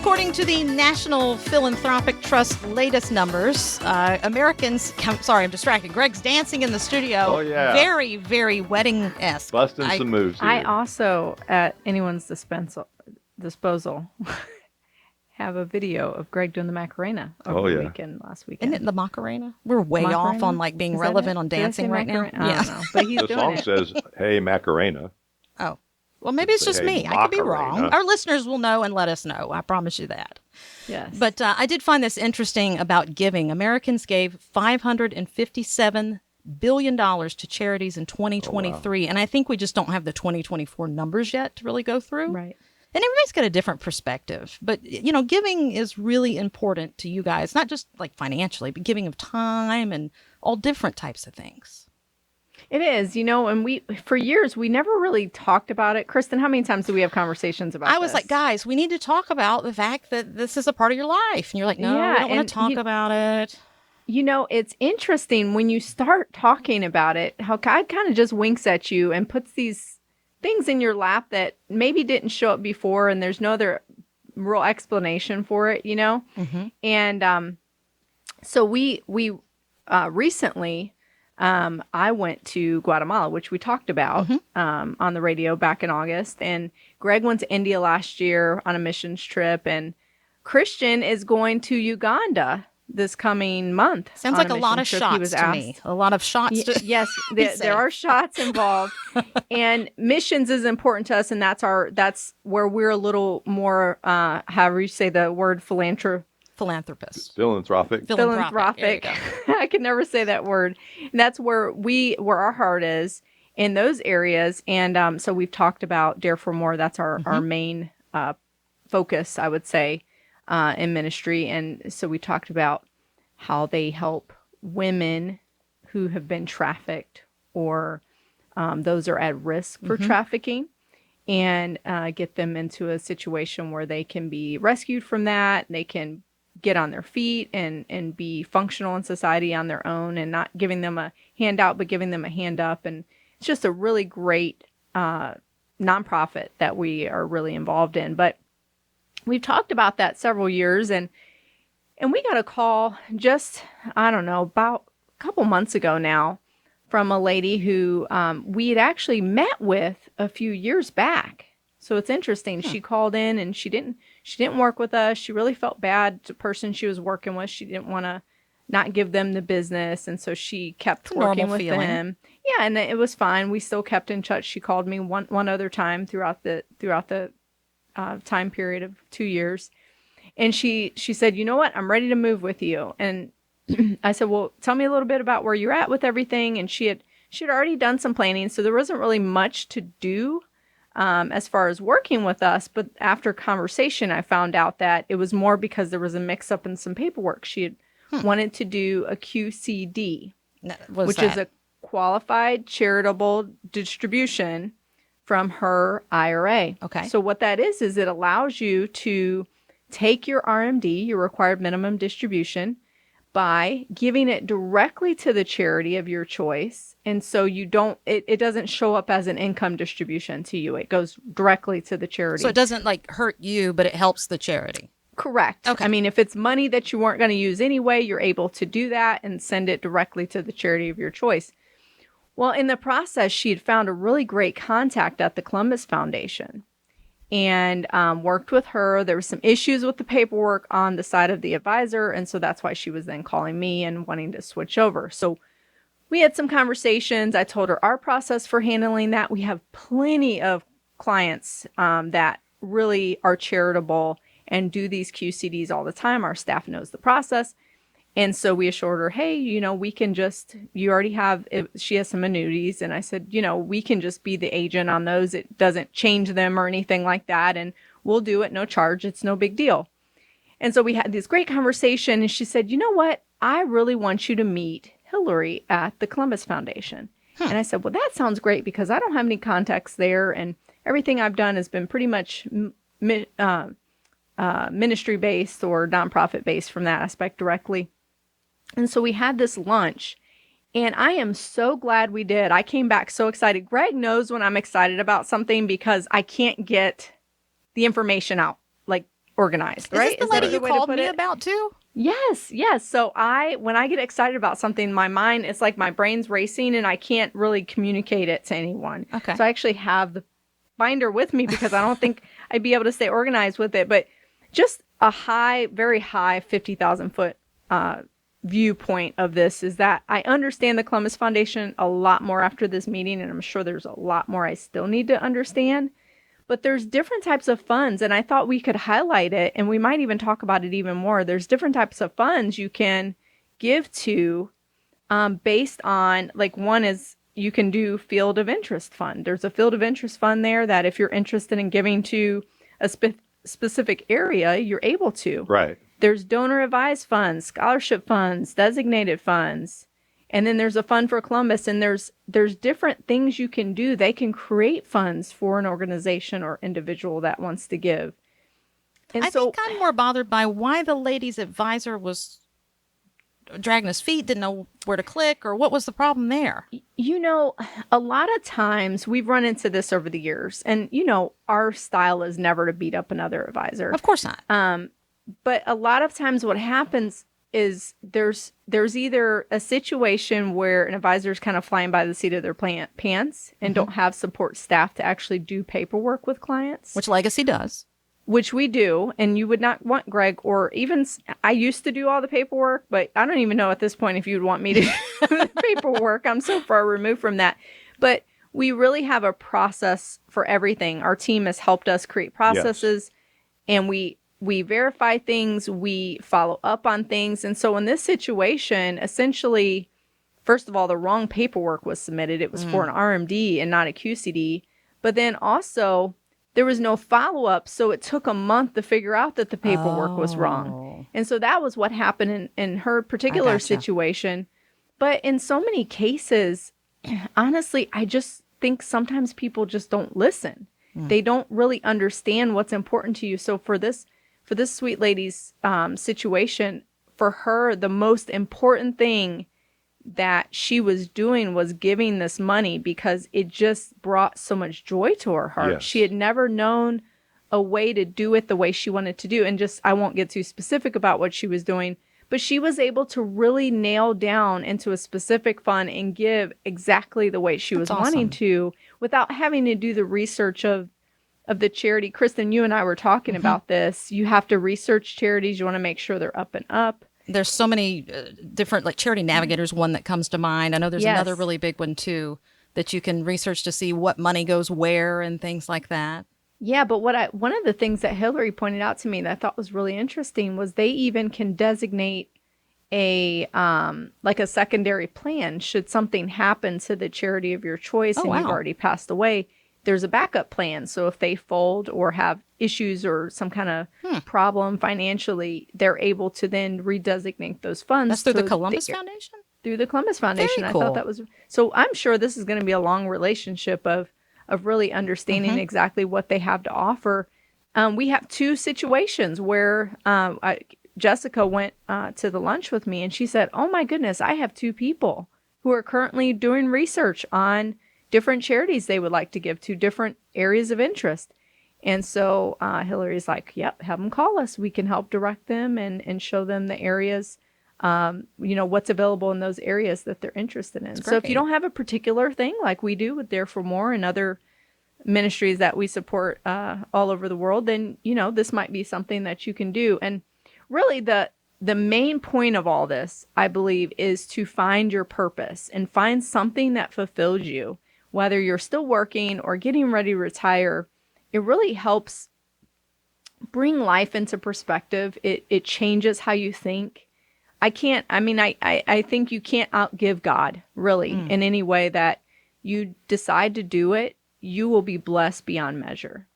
According to the National Philanthropic Trust latest numbers, Americans... Sorry, I'm distracted. Greg's dancing in the studio. Oh, yeah. Very, very wedding-esque. Busting some moves here. I also, at anyone's disposal, have a video of Greg doing the Macarena over the weekend, last weekend. Isn't it the Macarena? We're way off on like being relevant on dancing right now. I don't know, but he's the doing song it. says, "Hey Macarena." Oh. Well, maybe it's just me. I could be wrong. Our listeners will know and let us know. I promise you that. Yes. But I did find this interesting about giving. Americans gave $557 billion to charities in 2023. And I think we just don't have the 2024 numbers yet to really go through. Right. And everybody's got a different perspective. But, you know, giving is really important to you guys, not just like financially, but giving of time and all different types of things. It is, you know, and for years, we never really talked about it. Kristin, how many times do we have conversations about this? I was like, guys, we need to talk about the fact that this is a part of your life. And you're like, no, we don't want to talk about it. You know, it's interesting when you start talking about it, how God kind of just winks at you and puts these things in your lap that maybe didn't show up before, and there's no other real explanation for it, you know? Mm-hmm. And so we recently... I went to Guatemala, which we talked about on the radio back in August. And Greg went to India last year on a missions trip. And Kristin is going to Uganda this coming month. Sounds like a lot of shots to me. A lot of shots. Yes, there are shots involved. And missions is important to us. And that's where we're a little more, however you say the word, philanthropist. Philanthropic. I can never say that word. And that's where our heart is in those areas. And so we've talked about Dare for More. That's our main focus, I would say, in ministry. And so we talked about how they help women who have been trafficked or those are at risk for trafficking, and get them into a situation where they can be rescued from that. They can get on their feet and be functional in society on their own, and not giving them a handout, but giving them a hand up. And it's just a really great nonprofit that we are really involved in. But we've talked about that several years, and we got a call just, I don't know, about a couple months ago now from a lady who we had actually met with a few years back. So it's interesting. She called in and she didn't work with us. She really felt bad to the person she was working with. She didn't want to not give them the business. And so she kept working with them. Yeah. And it was fine. We still kept in touch. She called me one other time throughout the time period of 2 years. And she said, you know what? I'm ready to move with you. And I said, well, tell me a little bit about where you're at with everything. And she had already done some planning. So there wasn't really much to do as far as working with us. But after conversation, I found out that it was more because there was a mix up in some paperwork. She had wanted to do a QCD, which is a qualified charitable distribution from her IRA. Okay. So what that is it allows you to take your RMD, your required minimum distribution, by giving it directly to the charity of your choice. And so it doesn't show up as an income distribution to you. It goes directly to the charity. So it doesn't like hurt you, but it helps the charity. Correct. Okay. I mean, if it's money that you weren't going to use anyway, you're able to do that and send it directly to the charity of your choice. Well, in the process, she had found a really great contact at the Columbus Foundation and worked with her. There were some issues with the paperwork on the side of the advisor. And so that's why she was then calling me and wanting to switch over. So we had some conversations. I told her our process for handling that. We have plenty of clients that really are charitable and do these QCDs all the time. Our staff knows the process. And so we assured her, hey, we can you already have, she has some annuities. And I said, we can just be the agent on those. It doesn't change them or anything like that. And we'll do it, no charge. It's no big deal. And so we had this great conversation. And she said, you know what? I really want you to meet Hillary at the Columbus Foundation. And I said, well, that sounds great because I don't have any contacts there. And everything I've done has been pretty much ministry-based or nonprofit-based from that aspect directly. And so we had this lunch, and I am so glad we did. I came back so excited. Greg knows when I'm excited about something because I can't get the information out, organized, Is right? this the Is that lady a you good way to called put me it? about too? Yes, yes. So when I get excited about something, my mind, it's like my brain's racing and I can't really communicate it to anyone. Okay. So I actually have the binder with me because I don't think I'd be able to stay organized with it. But just a very high 50,000 foot viewpoint of this is that I understand the Columbus Foundation a lot more after this meeting, and I'm sure there's a lot more I still need to understand. But there's different types of funds, and I thought we could highlight it, and we might even talk about it even more. There's different types of funds you can give to based on, like, one is you can do field of interest fund. There's a field of interest fund there that if you're interested in giving to a specific area, you're able to. Right. There's donor advised funds, scholarship funds, designated funds. And then there's a fund for Columbus, and there's different things you can do. They can create funds for an organization or individual that wants to give. And I think I'm more bothered by why the lady's advisor was dragging his feet, didn't know where to click, or what was the problem there? You know, a lot of times we've run into this over the years, and our style is never to beat up another advisor. Of course not. But a lot of times what happens is there's either a situation where an advisor is kind of flying by the seat of their pants and don't have support staff to actually do paperwork with clients. Which Legacy does. Which we do, and you would not want Greg, or even I used to do all the paperwork, but I don't even know at this point if you'd want me to do the paperwork. I'm so far removed from that. But we really have a process for everything. Our team has helped us create processes, and we verify things, we follow up on things. And so in this situation, essentially, first of all, the wrong paperwork was submitted. It was for an RMD and not a QCD. But then also, there was no follow-up, so it took a month to figure out that the paperwork was wrong. And so that was what happened in her particular situation. But in so many cases, honestly, I just think sometimes people just don't listen. They don't really understand what's important to you. So for this sweet lady's situation, for her, the most important thing that she was doing was giving this money because it just brought so much joy to her heart. Yes. She had never known a way to do it the way she wanted to do. And just, I won't get too specific about what she was doing, but she was able to really nail down into a specific fund and give exactly the way she was wanting to, without having to do the research of the charity. Kristin, you and I were talking about this. You have to research charities. You want to make sure they're up and up. There's so many different, like Charity Navigator's one that comes to mind. I know there's another really big one too that you can research to see what money goes where and things like that. Yeah, but one of the things that Hillary pointed out to me that I thought was really interesting was they even can designate a like a secondary plan should something happen to the charity of your choice and you've already passed away. There's a backup plan. So if they fold or have issues or some kind of problem financially, they're able to then redesignate those funds. That's through the Columbus Foundation? Through the Columbus Foundation. Very cool. I thought that was, so I'm sure this is going to be a long relationship of really understanding exactly what they have to offer. We have two situations where Jessica went to the lunch with me and she said, oh my goodness, I have two people who are currently doing research on different charities they would like to give to, different areas of interest. And so Hillary's like, yep, have them call us. We can help direct them and show them the areas, what's available in those areas that they're interested in. So if you don't have a particular thing like we do with Dare for More and other ministries that we support all over the world, then, this might be something that you can do. And really the main point of all this, I believe, is to find your purpose and find something that fulfills you. Whether you're still working or getting ready to retire, it really helps bring life into perspective. It changes how you think. I think you can't outgive God, really, in any way that you decide to do it. You will be blessed beyond measure.